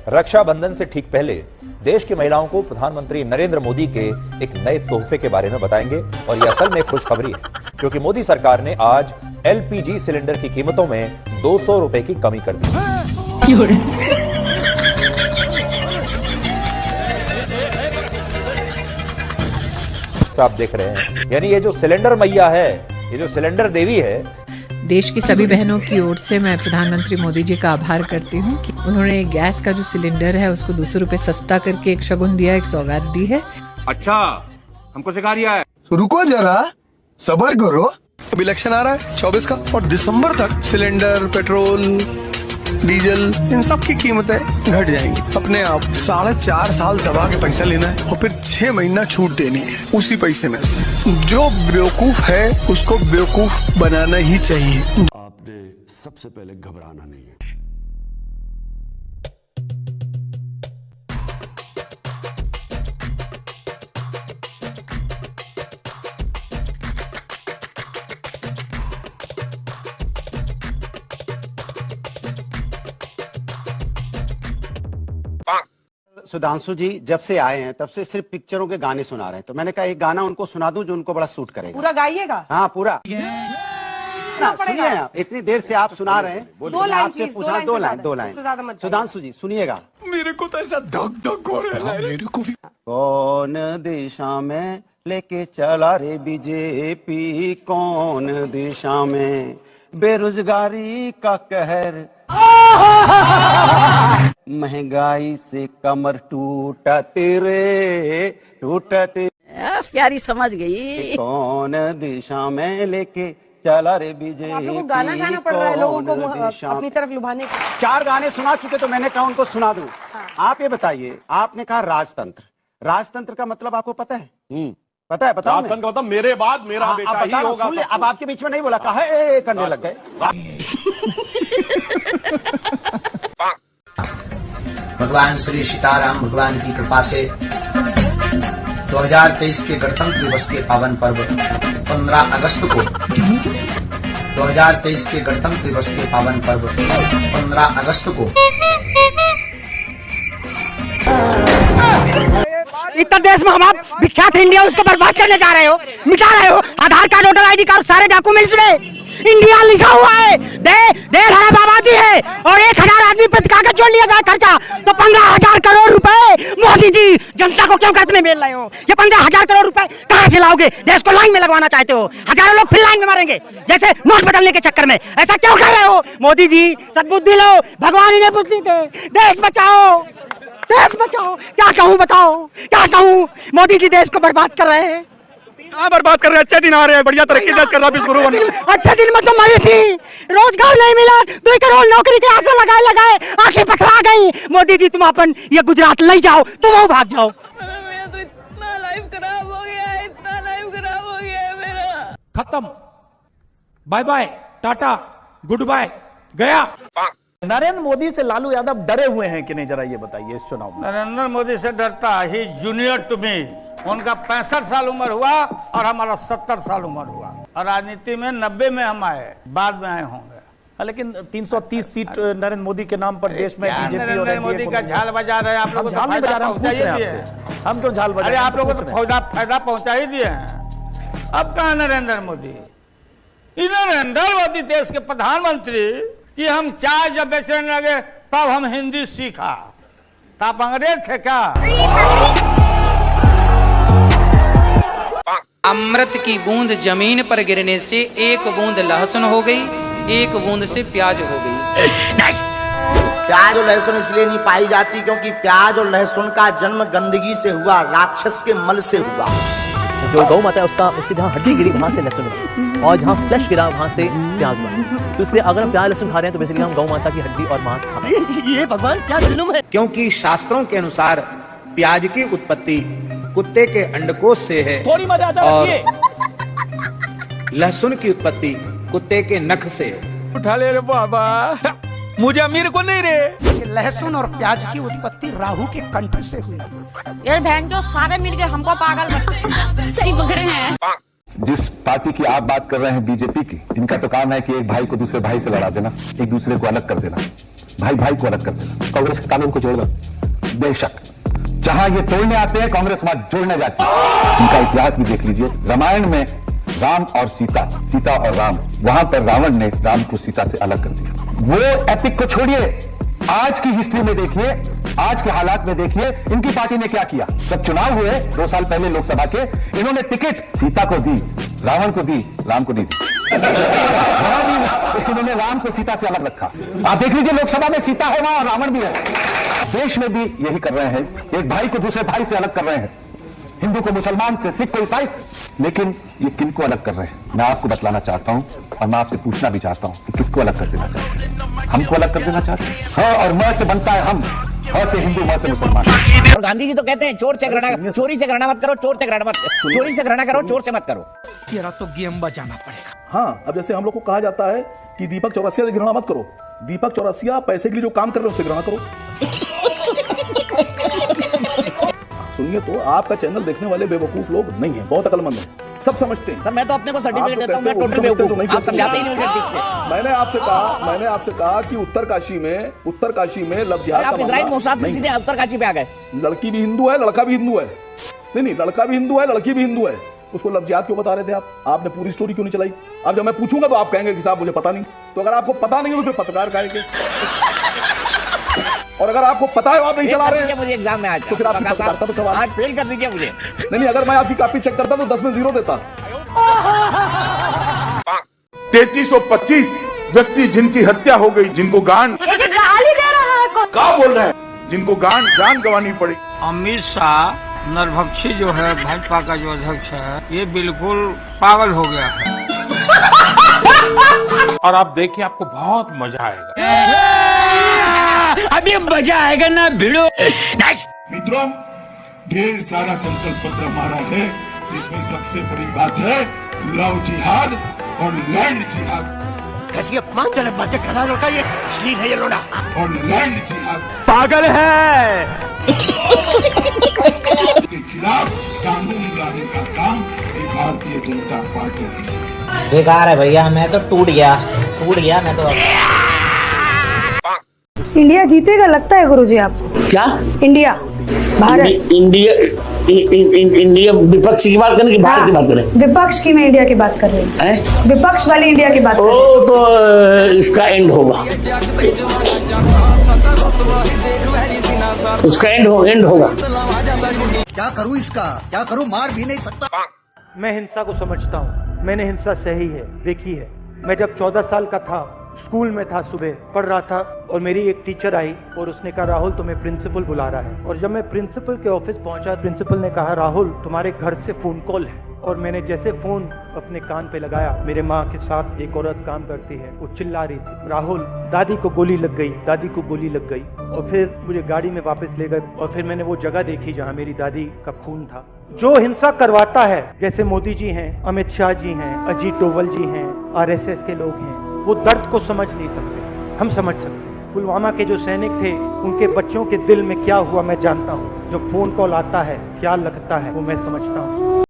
रक्षाबंधन से ठीक पहले देश की महिलाओं को प्रधानमंत्री नरेंद्र मोदी के एक नए तोहफे के बारे में बताएंगे और यह असल में खुशखबरी है, क्योंकि मोदी सरकार ने आज एलपीजी सिलेंडर की कीमतों में 200 रुपए की कमी कर दी। आप देख रहे हैं, यानी ये जो सिलेंडर मैया है, ये जो सिलेंडर देवी है, देश की सभी बहनों की ओर से मैं प्रधानमंत्री मोदी जी का आभार करती हूँ कि उन्होंने गैस का जो सिलेंडर है उसको 200 रुपए सस्ता करके एक शगुन दिया, एक सौगात दी है। अच्छा, हमको सिखा रिया है। रुको जरा, सब्र करो। अब इलेक्शन आ रहा है 24 का और दिसंबर तक सिलेंडर, पेट्रोल, डीजल, इन सब की कीमतें घट जाएंगी अपने आप। 4.5 साल दबा के पैसा लेना है और फिर 6 महीना छूट देनी है उसी पैसे में से। जो बेवकूफ है उसको बेवकूफ बनाना ही चाहिए। आपने सबसे पहले घबराना नहीं है। सुधांशु जी जब से आए हैं तब से सिर्फ पिक्चरों के गाने सुना रहे हैं, तो मैंने कहा एक गाना उनको सुना दूं जो उनको बड़ा सूट करेगा। पूरा गाइएगा? हाँ पूरा। सुनिए आप, इतनी देर से आप सुना रहे हैं, आपसे पूछा दो लाइन। सुधांशु जी सुनिएगा। मेरे को तो ऐसा धक धक हो रहा है। मेरे को भी। कौन दिशा में लेके चला रे बीजेपी, कौन दिशा में बेरोजगारी का कहर, महंगाई से कमर टूटते रे टूटते। प्यारी समझ गई। कौन दिशा में लेके चला रे बीजेपी, गाना गाना पड़ रहा है लोगों को अपनी तरफ लुभाने का। 4 गाने सुना चुके, तो मैंने कहा उनको सुना दूं। आप ये बताइए, आपने कहा राजतंत्र, राजतंत्र का मतलब आपको पता है? पता है? बताओ। राजतंत्र का मतलब मेरे बाद मेरा बेटा ही होगा। अब आपके बीच में नहीं बोला, कहा ए करने लग गए। भगवान श्री सीताराम भगवान की कृपा से 2023 के गणतंत्र दिवस के पावन पर्व 15 अगस्त को 2023 के गणतंत्र दिवस के पावन पर्व 15 अगस्त को इतना देश में हम विख्यात इंडिया उसको बर्बाद करने जा रहे हो, मिटा रहे हो। आधार कार्ड, वोटर आईडी कार्ड, सारे डॉक्यूमेंट्स में इंडिया लिखा हुआ है। 1.5 आबादी है और 1000 आदमी पर कागज जोड़ लिया जाए खर्चा, तो 15,000 करोड़ रुपए मोदी जी जनता को क्यों कर्ज में मिल रहे हो? ये 15,000 करोड़ रुपए कहाँ से लाओगे? देश को लाइन में लगवाना चाहते हो, हजारों लोग फिर लाइन में मारेंगे जैसे नोट बदलने के चक्कर में। ऐसा क्यों कर रहे हो मोदी जी? सद्बुद्धि लो, भगवान ही ने बुद्धि दे। देश बचाओ, देश बचाओ। क्या कहूँ बताओ, क्या कहूँ? मोदी जी देश को बर्बाद कर रहे हैं। बर्बाद कर रहे हैं। अच्छे दिन आ रहे हैं, बढ़िया तरक्की देश कर रहा है। अच्छे दिन में तो मरी थी, रोजगार नहीं मिला, 2 करोड़ नौकरी के आशा लगाए आंखें पथरा गई। मोदी जी तुम अपन ये गुजरात ले जाओ, तुम वो भाग जाओ। मेरा तो इतना लाइफ खराब हो गया है, इतना लाइफ खराब हो गया है मेरा। खत्म, bye bye, tata, good bye, गया। नरेंद्र मोदी से लालू यादव डरे हुए हैं कि नहीं, जरा ये बताइए इस चुनाव में। नरेंद्र मोदी से डरता ही जूनियर टू मी। उनका 65 साल उम्र हुआ और हमारा 70 साल उम्र हुआ, और राजनीति में 90 में हम आए, बाद में आए होंगे। लेकिन 330 सीट नरेंद्र मोदी के नाम पर देश में बीजेपी और नरेंद्र मोदी का झाल बजा रहे हैं। आप लोगों को हम क्यों झाल बजा? अरे आप लोगों को फायदा पहुंचा ही दिए हैं। अब कहाँ नरेंद्र मोदी? नरेंद्र मोदी देश के प्रधानमंत्री कि हम चाय जब बेचने लगे तब हम हिंदी सीखा, तब अंग्रेज थे क्या? अमृत की बूंद जमीन पर गिरने से 1 बूंद लहसुन हो गई, 1 बूंद से प्याज हो गई। प्याज और लहसुन इसलिए नहीं पाई जाती क्योंकि प्याज और लहसुन का जन्म गंदगी से हुआ, राक्षस के मल से हुआ। जो गौ माता है उसकी जहाँ हड्डी गिरी वहाँ से लहसुन बना, और जहाँ फ्लैश गिरा वहाँ से प्याज बना। तो इसलिए अगर हम प्याज लहसुन खा रहे हैं तो बेसिकली हम गौ माता की हड्डी और मांस खा रहे हैं। ये भगवान क्या जुल्म है? क्योंकि शास्त्रों के अनुसार प्याज की उत्पत्ति कुत्ते के अंडकोश से है, थोड़ी मर्यादा रखिए। लहसुन की उत्पत्ति कुत्ते के नख से है। उठा ले रे बाबा, मुझे अमीर को नहीं रे। लहसुन और प्याज की उत्पत्ति राहु के कंठ से हुई। ये बहन जो सारे मिलके हमको पागल करते सही पकड़े हैं। जिस पार्टी की आप बात कर रहे हैं बीजेपी की, इनका तो काम है कि एक भाई को दूसरे भाई से लड़ा देना, एक दूसरे को अलग कर देना। भाई भाई को अलग कर देना, कांग्रेस के कानून को जोड़ना। बेशक जहां ये तोड़ने आते हैं कांग्रेस वहां जोड़ने जाती है। इनका इतिहास भी देख लीजिए। रामायण में राम और सीता, सीता और राम, वहां पर रावण ने राम को सीता से अलग कर दिया। वो एपिक को छोड़िए, आज की हिस्ट्री में देखिए, आज के हालात में देखिए इनकी पार्टी ने क्या किया। जब चुनाव हुए 2 साल पहले लोकसभा के, इन्होंने टिकट सीता को दी, रावण को दी, राम को नहीं दी। इन्होंने राम को सीता से अलग रखा। आप देख लीजिए लोकसभा में सीता है वहां और रावण भी है। देश में भी यही कर रहे हैं, एक भाई को दूसरे भाई से अलग कर रहे हैं, हिंदू को मुसलमान से, सिख को ईसाई से। लेकिन ये किनको अलग कर रहे हैं मैं आपको बतलाना चाहता हूं, और मैं आपसे पूछना भी चाहता हूं कि किसको अलग कर देना चाहते हैं। हमको अलग कर देना चाहते हैं। हाँ और मैं से बनता है हम, हाँ से हिंदू, मैं से मुसलमान। और गांधी जी तो कहते हैं चोर से घृणा, चोरी से घृणा मत करो, चोर से घृणा मत, चोरी से घृणा करो, चोर से मत करो। तेरा तो गेम बजाना पड़ेगा। हाँ, अब जैसे हम लोग को कहा जाता है कि दीपक चौरसिया से घृणा मत करो, दीपक चौरसिया पैसे के लिए जो काम कर रहे हो उससे घृणा करो। सुनिए, तो आपका चैनल देखने वाले बेवकूफ लोग नहीं है, बहुत अकलमंद हैं, सब समझते हैं। सर मैं तो अपने को सर्टिफिकेट देता हूं, मैं टोटल बेवकूफ हूं, आप समझाते ही नहीं मुझे ठीक से। मैंने आपसे कहा कि उत्तरकाशी में लव जिहाद आप इब्राहिम मोसाद से सीधे उत्तरकाशी पे आ गए। लड़की भी हिंदू है, लड़का भी हिंदू है। नहीं, लड़का भी हिंदू है, लड़की भी हिंदू है। उसको लव जिहाद क्यों बता रहे थे आप? आपने पूरी स्टोरी क्यों नहीं चलाई? अब जब मैं पूछूंगा तो आप कहेंगे कि साहब मुझे पता नहीं। तो अगर आपको पता नहीं है तो फिर पत्रकार कहेंगे, और अगर आपको पता है आप नहीं चला रहे हैं, मुझे एग्जाम में आज तो फिर आपकी पत्रकारिता पे सवाल। आज फेल कर दीजिए मुझे। नहीं, अगर मैं आपकी कॉपी चेक करता तो 10 में 0 देता। 3325 व्यक्ति जिनकी हत्या हो गई, जिनको गांड गाली दे रहा है, क्या बोल रहे हैं, जिनको जान गंवानी पड़ी। अमित शाह नरभक्षी जो है, भाजपा का जो अध्यक्ष है, ये बिल्कुल पागल हो गया है। और आप देखिए आपको बहुत मजा आएगा। अभी मजा आएगा ना भिड़ो। मित्रों, ढेर सारा संकल्प पत्र हमारा है, जिसमें सबसे बड़ी बात है लव जिहाद और लैंड जिहाद। कैसी अपमानजनक बातें कर रहा है लड़का, ये अश्लील है ये लोड़ा। और लैंड जिहाद पागल है। के खिलाफ कानून लाने का काम ये भारतीय जनता पार्टी की है। बेकार है भैया, मैं तो टूट गया मैं तो। इंडिया जीतेगा लगता है गुरुजी आपको? क्या इंडिया, भारत, इंडिया विपक्ष की बात करें कि भारत की बात करें? विपक्ष की, मैं इंडिया की बात कर रही हूँ, विपक्ष वाली इंडिया की बात। तो इसका एंड होगा, उसका एंड होगा। क्या करूं इसका, क्या करूं, मार भी नहीं सकता। मैं हिंसा को समझता हूँ, मैंने हिंसा सही है, देखी है। मैं जब 14 साल का था, स्कूल में था, सुबह पढ़ रहा था, और मेरी एक टीचर आई और उसने कहा राहुल तुम्हें प्रिंसिपल बुला रहा है। और जब मैं प्रिंसिपल के ऑफिस पहुंचा, प्रिंसिपल ने कहा राहुल तुम्हारे घर से फोन कॉल है। और मैंने जैसे फोन अपने कान पे लगाया, मेरे माँ के साथ एक औरत काम करती है, वो चिल्ला रही थी राहुल दादी को गोली लग गई, दादी को गोली लग गई। और फिर मुझे गाड़ी में वापस ले गए, और फिर मैंने वो जगह देखी जहाँ मेरी दादी का खून था। जो हिंसा करवाता है, जैसे मोदी जी हैं, अमित शाह जी हैं, अजीत डोवल जी हैं, RSS के लोग हैं, वो दर्द को समझ नहीं सकते, हम समझ सकते हैं। पुलवामा के जो सैनिक थे, उनके बच्चों के दिल में क्या हुआ मैं जानता हूँ। जो फोन कॉल आता है क्या लगता है वो मैं समझता हूँ।